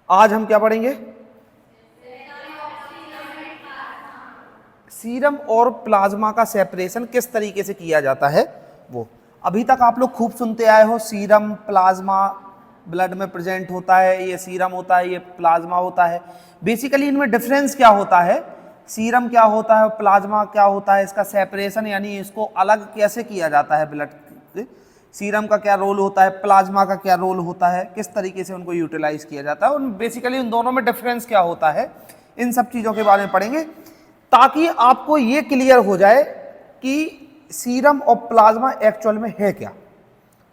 आज हम क्या पढ़ेंगे? सीरम और प्लाज्मा का सेपरेशन किस तरीके से किया जाता है वो। अभी तक आप लोग खूब सुनते आए हो, सीरम प्लाज्मा ब्लड में प्रेजेंट होता है, ये सीरम होता है, ये प्लाज्मा होता है। बेसिकली इनमें डिफरेंस क्या होता है, सीरम क्या होता है, प्लाज्मा क्या होता है, इसका सेपरेशन यानी इसको अलग कैसे किया जाता है ब्लड, सीरम का क्या रोल होता है, प्लाज्मा का क्या रोल होता है, किस तरीके से उनको यूटिलाइज किया जाता है, उन बेसिकली उन दोनों में डिफरेंस क्या होता है, इन सब चीज़ों के बारे में पढ़ेंगे ताकि आपको ये क्लियर हो जाए कि सीरम और प्लाज्मा एक्चुअल में है क्या।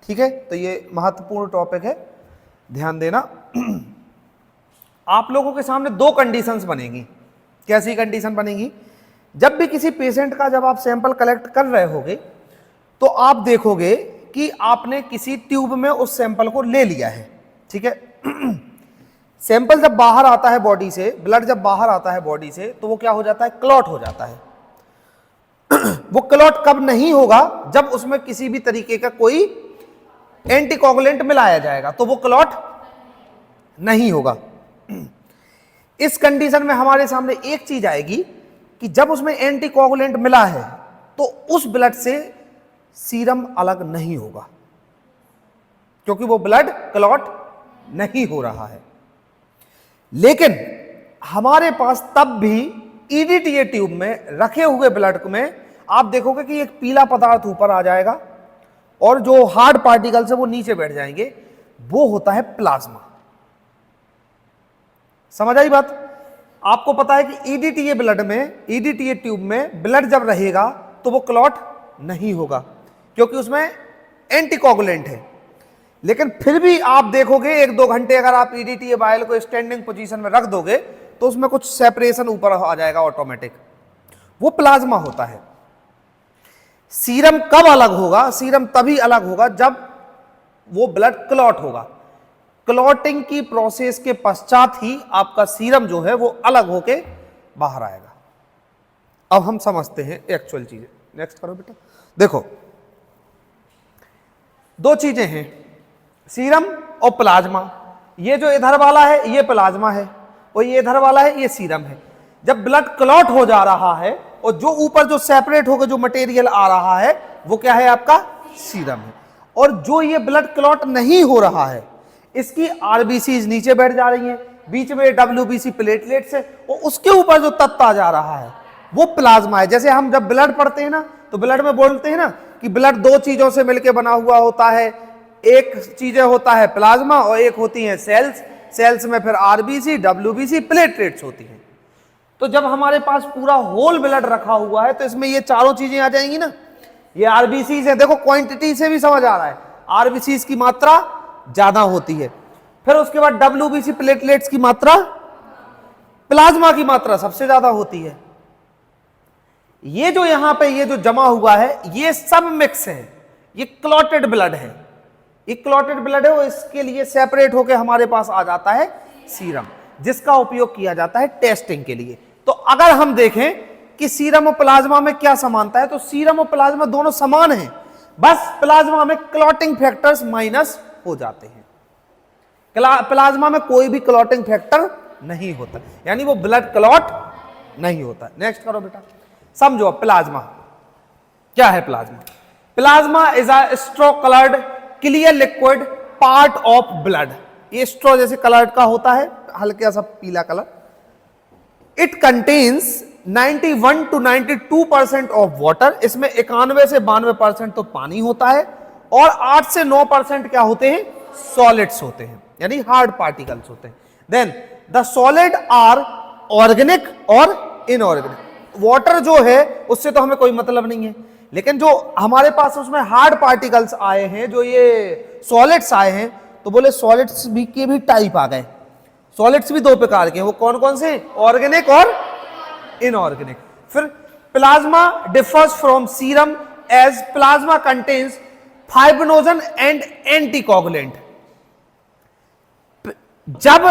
ठीक है, तो ये महत्वपूर्ण टॉपिक है, ध्यान देना। आप लोगों के सामने दो कंडीशंस बनेगी। कैसी कंडीशन बनेगी? जब भी किसी पेशेंट का जब आप सैंपल कलेक्ट कर रहे होगे तो आप देखोगे कि आपने किसी ट्यूब में उस सैंपल को ले लिया है। ठीक है, सैंपल जब बाहर आता है बॉडी से, ब्लड जब बाहर आता है बॉडी से, तो वो क्या हो जाता है? क्लॉट हो जाता है। वो क्लॉट कब नहीं होगा? जब उसमें किसी भी तरीके का कोई एंटीकोगुलेंट मिलाया जाएगा, तो वो क्लॉट नहीं होगा। इस कंडीशन में हमारे सामने एक चीज आएगी कि जब उसमें एंटीकोगुलेंट मिला है तो उस ब्लड से सीरम अलग नहीं होगा, क्योंकि वो ब्लड क्लॉट नहीं हो रहा है। लेकिन हमारे पास तब भी ईडीटीए ट्यूब में रखे हुए ब्लड में आप देखोगे कि एक पीला पदार्थ ऊपर आ जाएगा और जो हार्ड पार्टिकल्स है वो नीचे बैठ जाएंगे, वो होता है प्लाज्मा। समझ आई बात? आपको पता है कि ईडीटीए ब्लड में, ईडीटीए ट्यूब में ब्लड जब रहेगा तो वो क्लॉट नहीं होगा, क्योंकि उसमें एंटीकोगुलेंट है। लेकिन फिर भी आप देखोगे 1-2 घंटे अगर आप ईडीटीए वायल को स्टैंडिंग पोजीशन में रख दोगे तो उसमें कुछ सेपरेशन ऊपर आ जाएगा ऑटोमेटिक, वो प्लाज्मा होता है। सीरम कब अलग होगा? सीरम तभी अलग होगा जब वो ब्लड क्लॉट होगा। क्लॉटिंग की प्रोसेस के पश्चात ही आपका सीरम जो है वो अलग होके बाहर आएगा। अब हम समझते हैं एक्चुअल चीजें। नेक्स्ट करो बेटा। देखो, दो चीजें हैं, सीरम और प्लाज्मा। ये जो इधर वाला है ये प्लाज्मा है और ये इधर वाला है ये सीरम है। जब ब्लड क्लॉट हो जा रहा है और जो ऊपर जो सेपरेट होकर जो मटेरियल आ रहा है वो क्या है? आपका सीरम है। और जो ये ब्लड क्लॉट नहीं हो रहा है इसकी आरबीसी नीचे बैठ जा रही है, बीच में डब्ल्यूबीसी प्लेटलेट्स है और उसके ऊपर जो तत्व आ जा रहा है वो प्लाज्मा है। जैसे हम जब ब्लड पढ़ते हैं ना तो ब्लड में बोलते हैं ना कि ब्लड दो चीजों से मिलकर बना हुआ होता है, एक चीजें होता है प्लाज्मा और एक होती है सेल्स, सेल्स में फिर आरबीसी डब्ल्यूबीसी प्लेटलेट्स होती हैं। तो जब हमारे पास पूरा होल ब्लड रखा हुआ है तो इसमें ये चारों चीजें आ जाएंगी ना। ये आरबीसी है, देखो क्वांटिटी से भी समझ आ रहा है, आरबीसी की मात्रा ज्यादा होती है, फिर उसके बाद डब्ल्यूबीसी प्लेटलेट्स की मात्रा, प्लाज्मा की मात्रा सबसे ज्यादा होती है। ये जो यहां पे ये जो जमा हुआ है ये सब मिक्स है, ये क्लॉटेड ब्लड है, ये क्लॉटेड ब्लड है, वो इसके लिए सेपरेट होकर हमारे पास आ जाता है सीरम, जिसका उपयोग किया जाता है टेस्टिंग के लिए। तो अगर हम देखें कि सीरम और प्लाज्मा में क्या समानता है, तो सीरम और प्लाज्मा दोनों समान हैं, बस प्लाज्मा में क्लॉटिंग फैक्टर्स माइनस हो जाते हैं। प्लाज्मा में कोई भी क्लॉटिंग फैक्टर नहीं होता, यानी वो ब्लड क्लॉट नहीं होता। नेक्स्ट करो बेटा, समझो प्लाज्मा क्या है। Plasma, plasma is a straw coloured clear liquid part of blood. ये स्ट्रो जैसे कलर्ड का होता है, हल्का सा पीला colour. It contains 91 to 92% of water. इसमें 91 से 92% तो पानी होता है और 8 से 9% क्या होते हैं? सॉलिड्स होते हैं, यानी हार्ड पार्टिकल्स होते हैं। Then the solid are organic और इनऑर्गेनिक। वाटर जो है उससे तो हमें कोई मतलब नहीं है, लेकिन जो हमारे पास उसमें हार्ड पार्टिकल्स आए हैं, जो ये सॉलिड्स आए हैं, तो बोले सॉलिड्स भी के भी टाइप आ गए। सॉलिड्स भी दो प्रकार के हैं, वो कौन कौन से? ऑर्गेनिक और इनऑर्गेनिक। फिर plasma differs from serum as plasma contains fibrinogen and anticoagulant. जब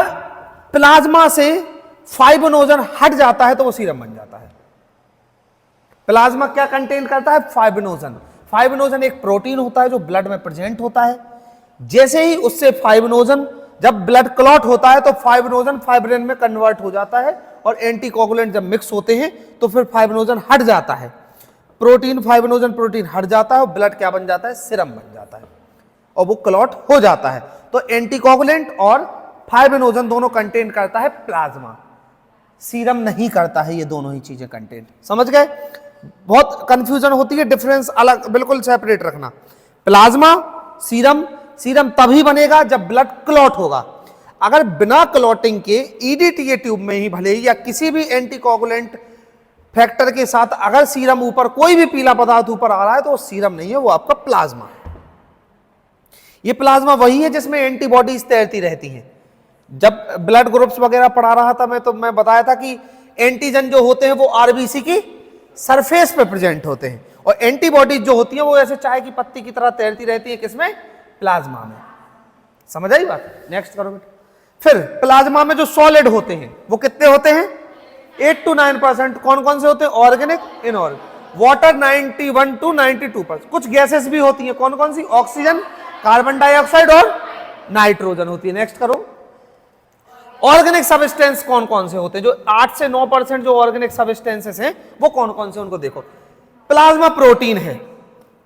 प्लाज्मा से फाइब्रिनोजन हट जाता है तो वो सीरम बन जाता है। प्लाज्मा क्या कंटेन करता है? फाइब्रिनोजन। फाइब्रिनोजन एक प्रोटीन होता है जो ब्लड में प्रेजेंट होता है। जैसे ही उससे फाइब्रिनोजन जब ब्लड क्लॉट होता है तो फाइब्रिनोजन फाइब्रिन में कन्वर्ट हो जाता है और एंटीकोगुलेंट जब मिक्स होते हैं तो फिर फाइब्रिनोजन हट जाता है, प्रोटीन फाइब्रिनोजन प्रोटीन हट जाता है और ब्लड क्या बन जाता है, सीरम बन जाता है और वो क्लॉट हो जाता है। तो एंटीकोगुलेंट और फाइब्रिनोजन दोनों कंटेन करता है प्लाज्मा, सीरम नहीं करता है, ये दोनों ही चीजें कंटेन। समझ गए? बहुत कंफ्यूजन होती है, डिफरेंस अलग बिल्कुल सेपरेट रखना। प्लाज्मा, सीरम, सीरम तभी बनेगा जब ब्लड क्लॉट होगा। अगर बिना क्लॉटिंग के ईडीटीए ट्यूब में ही भले या किसी भी एंटीकोगुलेंट फैक्टर के साथ अगर सीरम ऊपर कोई भी पीला पदार्थ ऊपर आ रहा है तो वो सीरम नहीं है, वो आपका प्लाज्मा है। ये प्लाज्मा वही है जिसमें एंटीबॉडीज तैरती रहती हैं। जब ब्लड ग्रुप्स वगैरह पढ़ा रहा था मैं, तो मैं बताया था कि एंटीजन जो होते हैं वो आरबीसी की सरफेस पे प्रेजेंट होते हैं और एंटीबॉडीज जो होती हैं वो ऐसे चाय की पत्ती की तरह तैरती रहती है, किसमें? प्लाज्मा में। समझ आई बात? नेक्स्ट करो बेटा। फिर प्लाज्मा में जो सॉलिड होते हैं वो कितने होते हैं? 8 to 9%। कौन कौन से होते हैं? Organic, inorganic. Water 91 to 92%। कुछ गैसेस भी होती हैं, कौन कौन सी? ऑक्सीजन, कार्बन डाइऑक्साइड और नाइट्रोजन होती है। नेक्स्ट करो। ऑर्गेनिक सब्सटेंस कौन कौन से होते हैं? जो 8 से 9% जो ऑर्गेनिक सब्सटेंसेस हैं वो कौन कौन से, उनको देखो। प्लाज्मा प्रोटीन है,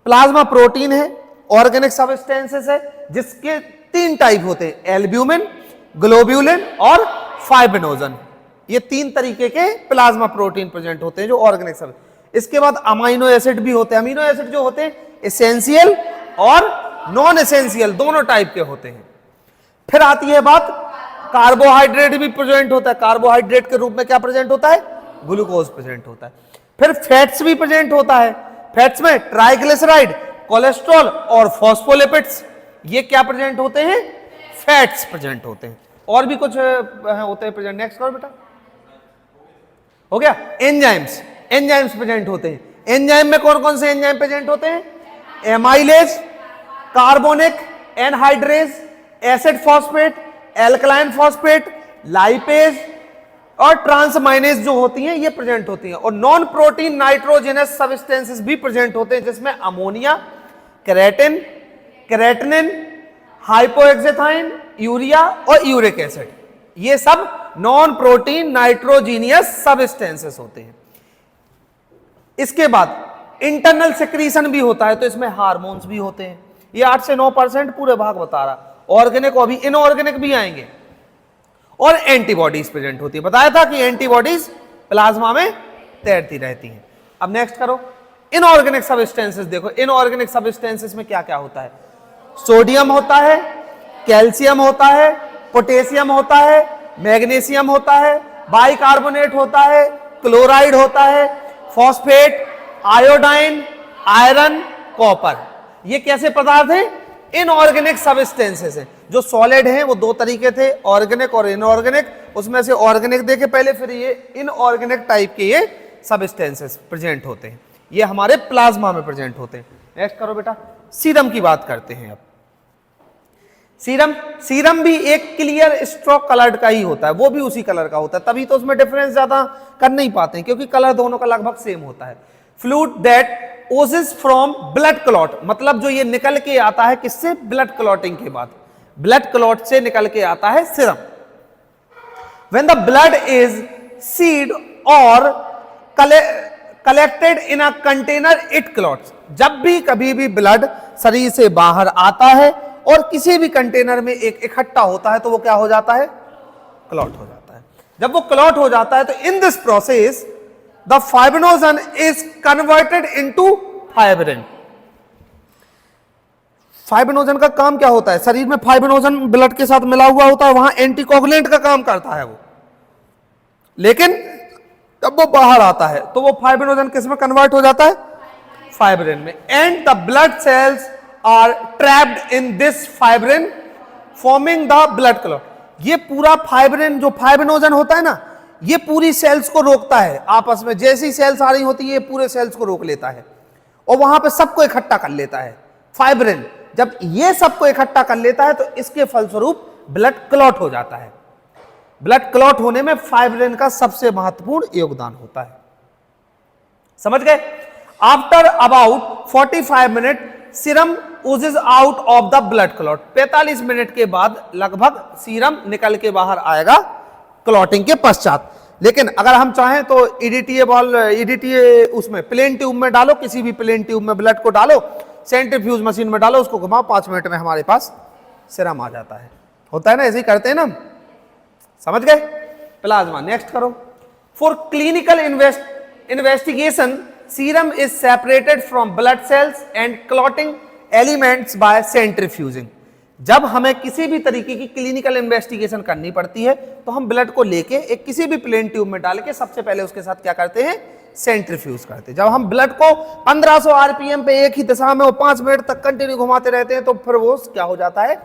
प्लाज्मा प्रोटीन है, ऑर्गेनिक सब्सटेंसेस है जिसके 3 टाइप होते हैं, एल्ब्यूमिन, ग्लोब्यूलिन और फाइब्रिनोजन। ये 3 तरीके के प्लाज्मा प्रोटीन प्रेजेंट होते हैं जो ऑर्गेनिक सब। इसके बाद अमीनो एसिड भी होते हैं। अमीनो एसिड जो होते हैं एसेंशियल और नॉन एसेंशियल दोनों टाइप के होते हैं। फिर आती है बात, कार्बोहाइड्रेट भी प्रेजेंट होता है। कार्बोहाइड्रेट के रूप में क्या प्रेजेंट होता है? ग्लूकोज प्रेजेंट होता है। फिर फैट्स भी प्रेजेंट होता है। फैट्स में ट्राइग्लिसराइड, कोलेस्ट्रॉल और फॉस्फोलिपिड्स, ये क्या प्रेजेंट होते हैं? फैट्स प्रेजेंट होते हैं। और भी कुछ होते हैं प्रेजेंट। नेक्स्ट करो बेटा। हो गया। एंजाइम्स, एंजाइम्स प्रेजेंट होते हैं। एंजाइम में कौन कौन से एंजाइम प्रेजेंट होते हैं? Amylase, carbonic anhydrase, acid phosphate, alkaline phosphate, lipase और ट्रांसमाइनेज जो होती हैं ये प्रेजेंट होती हैं। और नॉन प्रोटीन नाइट्रोजनस सब्सटेंसेस भी प्रेजेंट होते हैं जिसमें अमोनिया, केराटिन, केराटिनिन, हाइपोएक्सेथाइन, यूरिया और यूरिक एसिड, ये सब नॉन प्रोटीन नाइट्रोजीनियस सब्सटेंसेस होते हैं। इसके बाद इंटरनल सेक्रीशन भी होता है, तो इसमें हार्मोन्स भी होते हैं। ये 8 से 9% पूरे भाग बता रहा। ऑर्गेनिक और भी इनऑर्गेनिक भी आएंगे। और एंटीबॉडीज प्रेजेंट होती है। बताया था कि एंटीबॉडीज प्लाज्मा में तैरती रहती हैं। अब नेक्स्ट करो। इनऑर्गेनिक सब्सटेंसेस देखो। इनऑर्गेनिक सब्सटेंसेस में क्या क्या होता है? सोडियम होता है, कैल्शियम होता है, पोटेशियम होता है, मैग्नीशियम होता है, बाइकार्बोनेट होता है, क्लोराइड होता है, फॉस्फेट, आयोडाइन, आयरन, कॉपर। ये कैसे पदार्थ हैं? इनऑर्गेनिक सब्सटेंसेस हैं। जो सॉलिड हैं वो 2 तरीके थे, ऑर्गेनिक और इनऑर्गेनिक। उसमें से ऑर्गेनिक देखे पहले, फिर ये इनऑर्गेनिक टाइप के ये सब्सटेंसेस प्रेजेंट होते हैं। ये हमारे प्लाज्मा में प्रेजेंट होते हैं। नेक्स्ट करो बेटा। सीरम की बात करते हैं अब। सीरम, सीरम भी एक क्लियर स्ट्रोक कलर्ड का ही होता है, वो भी उसी कलर का होता है, तभी तो उसमें डिफरेंस ज्यादा कर नहीं पाते हैं क्योंकि कलर दोनों का लगभग सेम होता है। Fluid that oozes from blood clot, मतलब जो ये निकल के आता है किससे? ब्लड क्लॉटिंग के बाद ब्लड क्लॉट से निकल के आता है serum. When the blood is shed और collected in a container it clots, जब भी कभी भी ब्लड शरीर से बाहर आता है और किसी भी कंटेनर में एक इकट्ठा होता है तो वो क्या हो जाता है? क्लॉट हो जाता है। जब वो क्लॉट हो जाता है तो in this process the fibrinogen is converted into fibrin. Fibrinogen का काम क्या होता है? शरीर में फाइब्रिनोजन ब्लड के साथ मिला हुआ होता है, वहां एंटीकोगुलेंट का काम करता है वो, लेकिन जब वो बाहर आता है तो वो फाइब्रिनोजन किस में कन्वर्ट हो जाता है? फाइब्रिन में। And the blood cells are trapped in this fibrin forming the blood clot. ये पूरा फाइब्रिन, जो फाइब्रिनोजन होता है ना, ये पूरी सेल्स को रोकता है आपस में। जैसी सेल्स आ रही होती है ये पूरे सेल्स को रोक लेता है और वहां पे सबको इकट्ठा कर लेता है फाइब्रिन। जब ये सबको इकट्ठा कर लेता है तो इसके फलस्वरूप ब्लड क्लॉट हो जाता है। ब्लड क्लॉट होने में फाइब्रिन का सबसे महत्वपूर्ण योगदान होता है। समझ गए? After about 45 minute serum oozes out of the blood clot। 45 minute के बाद लगभग सीरम निकल के बाहर आएगा क्लॉटिंग के पश्चात। लेकिन अगर हम चाहें तो ईडीटीए उसमें प्लेन ट्यूब में डालो, किसी भी प्लेन ट्यूब में ब्लड को डालो, सेंट्रीफ्यूज मशीन में डालो, उसको घुमाओ, 5 मिनट में हमारे पास सीरम आ जाता है। होता है ना, ऐसे ही करते हैं ना, समझ गए। प्लाज्मा नेक्स्ट करो। For clinical investigation serum is separated from blood cells and clotting elements bye centrifuging. जब हमें किसी भी तरीके की क्लिनिकल इन्वेस्टिगेशन करनी पड़ती है तो हम ब्लड को लेके एक किसी भी प्लेन ट्यूब में डाल के सबसे पहले उसके साथ क्या करते हैं, सेंट्रीफ्यूज करते हैं। जब हम ब्लड को 1500 आरपीएम पे एक ही दिशा में वो 5 मिनट तक कंटिन्यू घुमाते रहते हैं तो फिर वो क्या हो जाता है,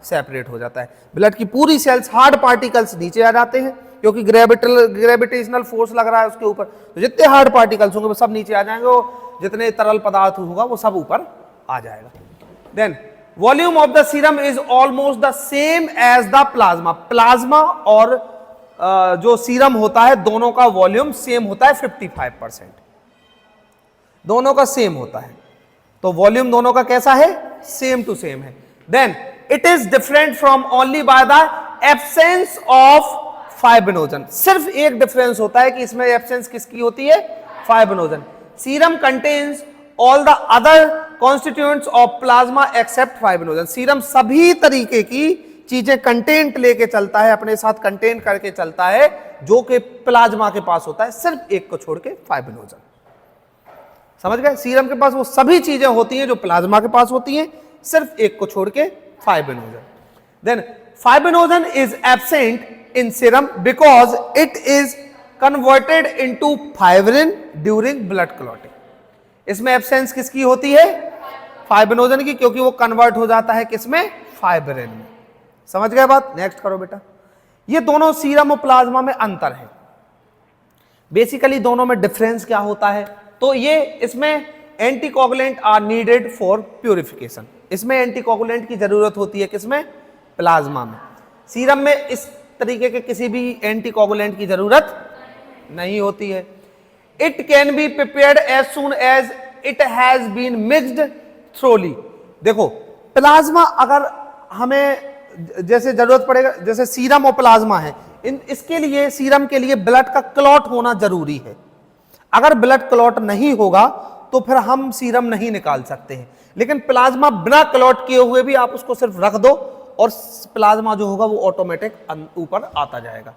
सेपरेट हो जाता है। ब्लड की पूरी सेल्स, हार्ड पार्टिकल्स नीचे आ जाते हैं क्योंकि ग्रेविटेशनल फोर्स लग रहा है उसके ऊपर, तो जितने हार्ड पार्टिकल्स होंगे वो सब नीचे आ जाएंगे, वो जितने तरल पदार्थ होगा वो सब ऊपर आ जाएगा। Then volume of the serum is almost the same as the plasma. Plasma और जो सीरम होता है दोनों का वॉल्यूम सेम होता है 55%, दोनों का सेम होता है, तो वॉल्यूम दोनों का कैसा है, सेम टू सेम है। Then it is different from only by the absence of fibrinogen. सिर्फ एक डिफरेंस होता है कि इसमें एब्सेंस किसकी होती है, fibrinogen. Serum contains all the other constituents of plasma except fibrinogen. Serum सभी तरीके की चीजें कंटेंट लेके चलता है, अपने साथ कंटेंट करके चलता है जो कि प्लाज्मा के पास होता है, सिर्फ एक को छोड़ के, फाइब्रिनोजन। समझ गए, सीरम के पास वो सभी चीजें होती हैं जो प्लाज्मा के पास होती हैं, सिर्फ एक को छोड़ के, fibrinogen. Then fibrinogen is absent in serum because it is converted into fibrin during blood clotting. इसमें एब्सेंस किसकी होती है, फाइब्रिनोजन की, क्योंकि वो कन्वर्ट हो जाता है किसमें, फाइब्रिन में। समझ गए बात, नेक्स्ट करो बेटा। ये दोनों सीरम और प्लाज्मा में अंतर है। बेसिकली दोनों में डिफरेंस क्या होता है, तो ये इसमें anticoagulant are needed for purification. इसमें एंटीकोगुलेंट की जरूरत होती है किसमें, प्लाज्मा में। सीरम में इस तरीके के किसी भी एंटीकोगुलेंट की जरूरत नहीं होती है। It can be prepared as soon as it has been mixed thoroughly. देखो प्लाज्मा अगर हमें जैसे जरूरत पड़ेगा, जैसे सीरम और प्लाज्मा है, इसके लिए सीरम के लिए ब्लड का क्लॉट होना जरूरी है। अगर ब्लड क्लॉट नहीं होगा तो फिर हम सीरम नहीं निकाल सकते हैं। लेकिन प्लाज्मा बिना क्लॉट किए हुए भी आप उसको सिर्फ रख दो और प्लाज्मा जो होगा वो ऑटोमेटिक ऊपर आता जाएगा।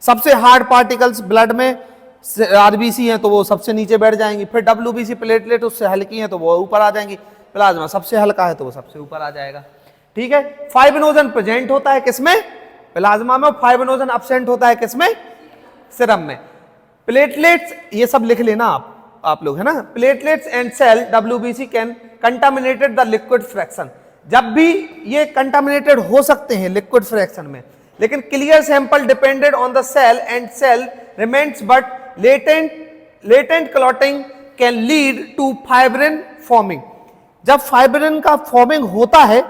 सबसे हार्ड पार्टिकल्स ब्लड में आरबीसी हैं तो वो सबसे नीचे बैठ जाएंगी, फिर डब्ल्यूबीसी प्लेटलेट उससे हल्की हैं तो वो ऊपर आ जाएंगी, प्लाज्मा सबसे हल्का है तो वो सबसे ऊपर आ जाएगा। ठीक है, फाइब्रिनोजन प्रेजेंट होता है किसमें, प्लाज्मा में, फाइब्रिनोजन एब्सेंट होता है किसमें, सीरम में। प्लेटलेट्स ये सब लिख लेना आप लोग, है ना। Platelets and cell WBC can contaminated the liquid fraction. जब भी ये कंटामिनेटेड हो सकते हैं लिक्विड फ्रैक्शन में, लेकिन clear sample depended on the cell and cell remains but latent clotting can lead to fibrin forming. जब फाइब्रिन का फॉर्मिंग होता है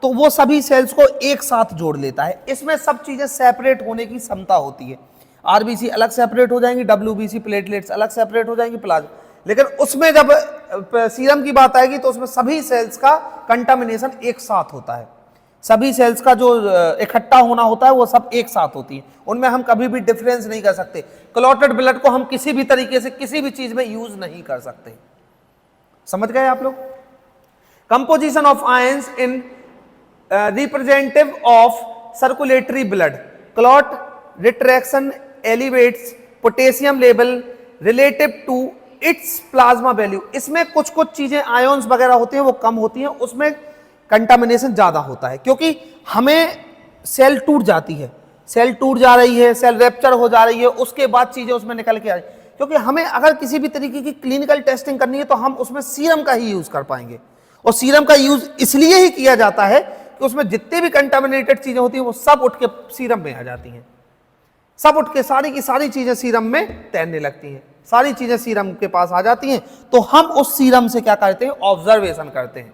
तो वो सभी सेल्स को एक साथ जोड़ लेता है। इसमें सब चीजें सेपरेट होने की क्षमता होती है। आरबीसी अलग सेपरेट हो जाएंगी, डब्ल्यूबीसी प्लेटलेट्स अलग सेपरेट हो जाएंगी, प्लाज्मा। लेकिन उसमें जब सीरम की बात आएगी तो उसमें सभी सेल्स का कंटामिनेशन एक साथ होता है। सभी सेल्स का जो इकट्ठा होना होता है वो सब एक साथ होती है, उनमें हम कभी भी डिफरेंस नहीं कर सकते। क्लॉटेड ब्लड को हम किसी भी तरीके से किसी भी चीज में यूज नहीं कर सकते। समझ गए आप लोग। Composition of ions in representative of circulatory blood, clot retraction elevates potassium level relative to its plasma value. इसमें कुछ कुछ चीजें आयंस वगैरह होती हैं वो कम होती हैं, उसमें कंटामिनेशन ज्यादा होता है क्योंकि हमें सेल टूट जाती है, सेल टूट जा रही है, सेल रैप्चर हो जा रही है, उसके बाद चीजें उसमें निकल के आ रही है। क्योंकि हमें अगर किसी भी तरीके की क्लिनिकल टेस्टिंग करनी है तो हम उसमें सीरम का ही यूज कर पाएंगे, और सीरम का यूज इसलिए ही किया जाता है कि उसमें जितने भी कंटामिनेटेड चीजें होती हैं वो सब उठ के सीरम में आ जाती हैं, सब उठ के सारी की सारी चीजें सीरम में तैरने लगती हैं, सारी चीजें सीरम के पास आ जाती हैं। तो हम उस सीरम से क्या करते हैं, ऑब्जर्वेशन करते हैं।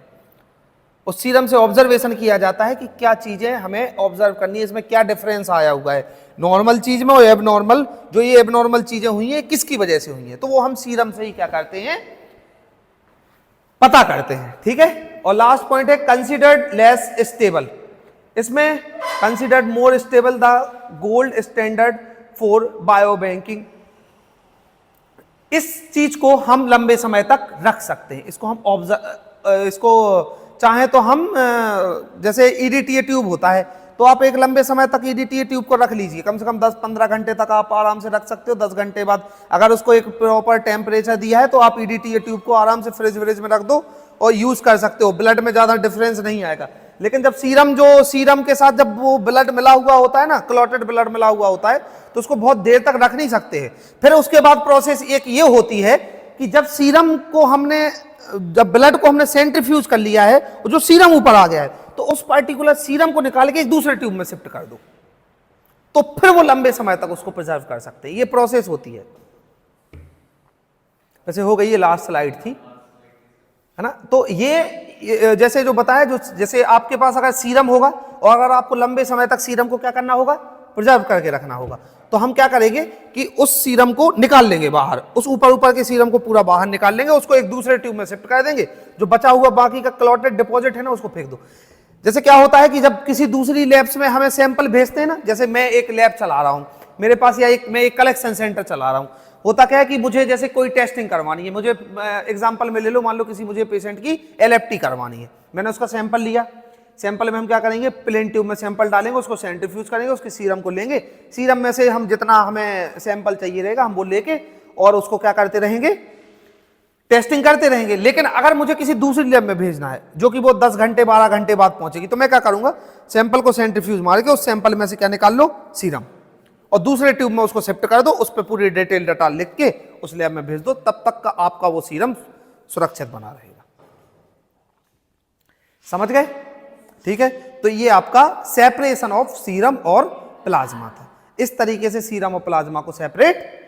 उस सीरम से ऑब्जर्वेशन किया जाता है कि क्या चीजें हमें ऑब्जर्व करनी है, इसमें क्या डिफरेंस आया हुआ है नॉर्मल चीज में और एबनॉर्मल, जो ये एबनॉर्मल चीजें हुई हैं किसकी वजह से हुई हैं, तो वो हम सीरम से ही क्या करते हैं, पता करते हैं। ठीक है। और लास्ट पॉइंट है कंसिडर्ड लेस स्टेबल। इसमें considered more stable the gold standard for bio banking. इस चीज को हम लंबे समय तक रख सकते हैं, इसको हम इसको चाहे तो हम जैसे ईडीटीए ट्यूब होता है तो आप एक लंबे समय तक ईडीटीए ट्यूब को रख लीजिए, कम से कम 10-15 घंटे तक आप आराम से रख सकते हो। 10 घंटे बाद अगर उसको एक प्रॉपर टेम्परेचर दिया है तो आप ईडीटीए ट्यूब को आराम से फ्रिज व्रिज में रख दो और यूज कर सकते हो, ब्लड में ज्यादा डिफरेंस नहीं आएगा। लेकिन जब सीरम के साथ जब वो ब्लड मिला हुआ होता है ना, क्लॉटेड ब्लड मिला हुआ होता है, तो उसको बहुत देर तक रख नहीं सकते हैं। फिर उसके बाद प्रोसेस एक ये होती है कि जब सीरम को हमने, जब ब्लड को हमने सेंट्रीफ्यूज कर लिया है, जो सीरम ऊपर आ गया है, तो उस पार्टिकुलर सीरम को निकाल के एक दूसरे ट्यूब में शिफ्ट कर दो, तो फिर वो लंबे समय तक उसको प्रिजर्व कर सकते हैं। ये प्रोसेस होती है। वैसे हो गई, ये लास्ट स्लाइड थी, है ना। तो ये जैसे जो बताया, जो जैसे आपके पास अगर सीरम होगा और अगर आपको लंबे समय तक सीरम को क्या करना होगा, प्रिजर्व करके रखना होगा, तो हम क्या करेंगे कि उस सीरम को निकाल लेंगे बाहर, उस ऊपर के सीरम को पूरा बाहर निकाल लेंगे, उसको एक दूसरे ट्यूब में शिफ्ट कर देंगे, जो बचा हुआ बाकी का क्लॉटेड डिपॉजिट है ना उसको फेंक दो। जैसे क्या होता है कि जब किसी दूसरी लैब्स में हमें सैंपल भेजते हैं ना, जैसे मैं एक लैब चला रहा हूं मेरे पास, या मैं एक कलेक्शन सेंटर चला रहा हूं, होता क्या है कि मुझे जैसे कोई टेस्टिंग करवानी है, मुझे एग्जांपल में ले लो, मान लो किसी मुझे पेशेंट की एलएफटी करवानी है, मैंने उसका सैंपल लिया, सैंपल में हम क्या करेंगे, प्लेन ट्यूब में सैंपल डालेंगे, उसको सेंट्रीफ्यूज करेंगे, उसके सीरम को लेंगे, सीरम में से हम जितना हमें सैंपल चाहिए रहेगा हम वो लेके और उसको क्या करते रहेंगे, टेस्टिंग करते रहेंगे। लेकिन अगर मुझे किसी दूसरी लैब में भेजना है जो कि वो 10 घंटे 12 घंटे बाद पहुंचेगी, तो मैं क्या करूंगा, सैंपल को सेंट्रीफ्यूज मार के उस सैंपल में से क्या निकाल लो, सीरम, और दूसरे ट्यूब में उसको शिफ्ट कर दो, उस पर पूरी डिटेल डाटा लिख के उस लैब में भेज दो, तब तक का आपका वो सीरम सुरक्षित बना रहेगा। समझ गए? ठीक है, तो ये आपका सेपरेशन ऑफ सीरम और प्लाज्मा था। इस तरीके से सीरम और प्लाज्मा को सेपरेट